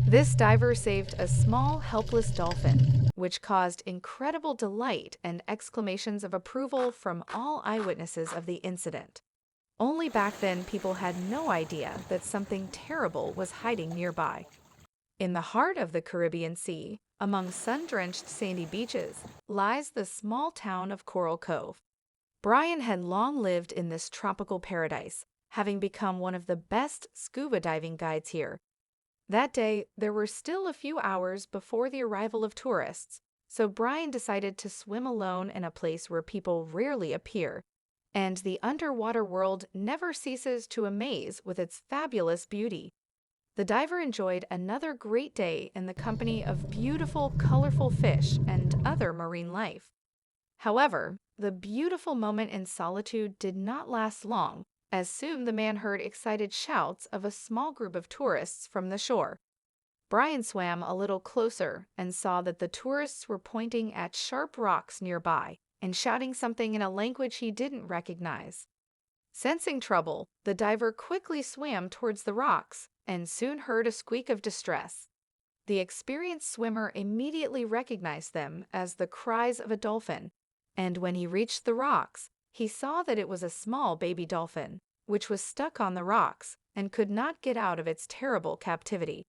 This diver saved a small, helpless dolphin, which caused incredible delight and exclamations of approval from all eyewitnesses of the incident. Only back then people had no idea that something terrible was hiding nearby. In the heart of the Caribbean Sea, among sun-drenched sandy beaches, lies the small town of Coral Cove. Brian had long lived in this tropical paradise, having become one of the best scuba diving guides here. That day, there were still a few hours before the arrival of tourists, so Brian decided to swim alone in a place where people rarely appear, and the underwater world never ceases to amaze with its fabulous beauty. The diver enjoyed another great day in the company of beautiful, colorful fish and other marine life. However, the beautiful moment in solitude did not last long, as soon the man heard excited shouts of a small group of tourists from the shore. Brian swam a little closer and saw that the tourists were pointing at sharp rocks nearby and shouting something in a language he didn't recognize. Sensing trouble, the diver quickly swam towards the rocks and soon heard a squeak of distress. The experienced swimmer immediately recognized them as the cries of a dolphin, and when he reached the rocks, he saw that it was a small baby dolphin, which was stuck on the rocks and could not get out of its terrible captivity.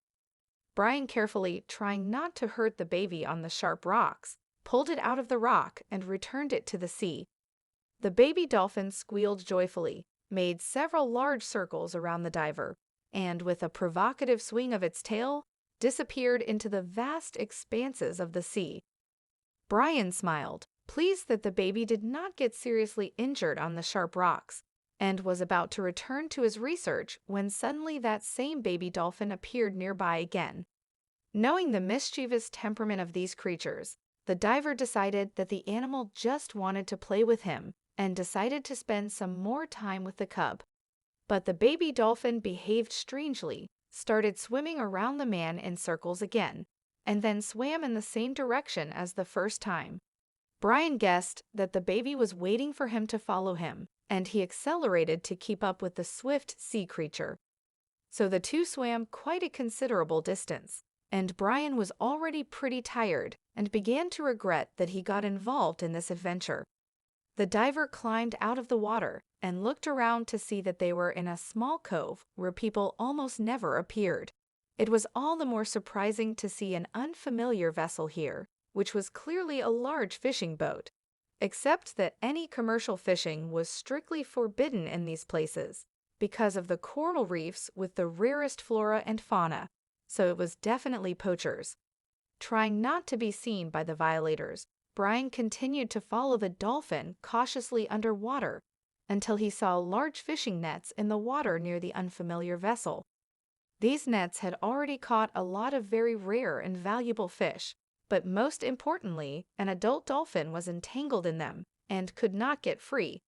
Brian, carefully trying not to hurt the baby on the sharp rocks, pulled it out of the rock and returned it to the sea. The baby dolphin squealed joyfully, made several large circles around the diver, and with a provocative swing of its tail, disappeared into the vast expanses of the sea. Brian smiled, pleased that the baby did not get seriously injured on the sharp rocks, and was about to return to his research when suddenly that same baby dolphin appeared nearby again. Knowing the mischievous temperament of these creatures, the diver decided that the animal just wanted to play with him and decided to spend some more time with the cub. But the baby dolphin behaved strangely, started swimming around the man in circles again, and then swam in the same direction as the first time. Brian guessed that the baby was waiting for him to follow him, and he accelerated to keep up with the swift sea creature. So the two swam quite a considerable distance, and Brian was already pretty tired and began to regret that he got involved in this adventure. The diver climbed out of the water and looked around to see that they were in a small cove where people almost never appeared. It was all the more surprising to see an unfamiliar vessel here, which was clearly a large fishing boat, except that any commercial fishing was strictly forbidden in these places because of the coral reefs with the rarest flora and fauna, so it was definitely poachers. Trying not to be seen by the violators, Brian continued to follow the dolphin cautiously underwater until he saw large fishing nets in the water near the unfamiliar vessel. These nets had already caught a lot of very rare and valuable fish, but most importantly, an adult dolphin was entangled in them and could not get free.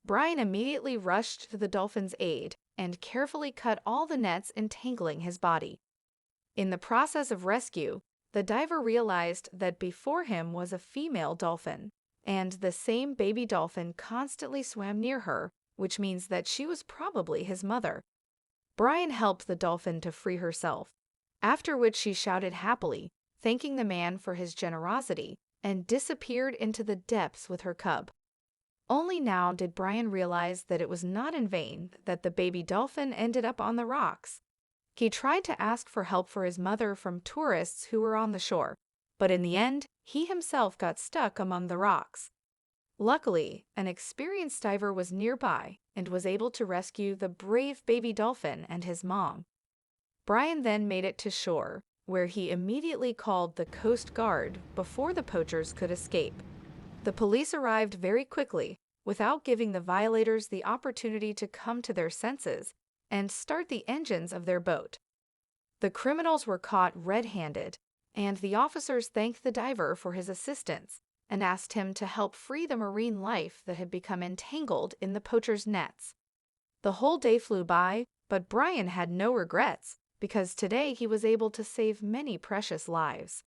Brian immediately rushed to the dolphin's aid and carefully cut all the nets entangling his body. In the process of rescue, the diver realized that before him was a female dolphin, and the same baby dolphin constantly swam near her, which means that she was probably his mother. Brian helped the dolphin to free herself, after which she shouted happily, thanking the man for his generosity, and disappeared into the depths with her cub. Only now did Brian realize that it was not in vain that the baby dolphin ended up on the rocks. He tried to ask for help for his mother from tourists who were on the shore, but in the end, he himself got stuck among the rocks. Luckily, an experienced diver was nearby and was able to rescue the brave baby dolphin and his mom. Brian then made it to shore, where he immediately called the Coast Guard before the poachers could escape. The police arrived very quickly, without giving the violators the opportunity to come to their senses and start the engines of their boat. The criminals were caught red-handed, and the officers thanked the diver for his assistance and asked him to help free the marine life that had become entangled in the poachers' nets. The whole day flew by, but Brian had no regrets, because today he was able to save many precious lives.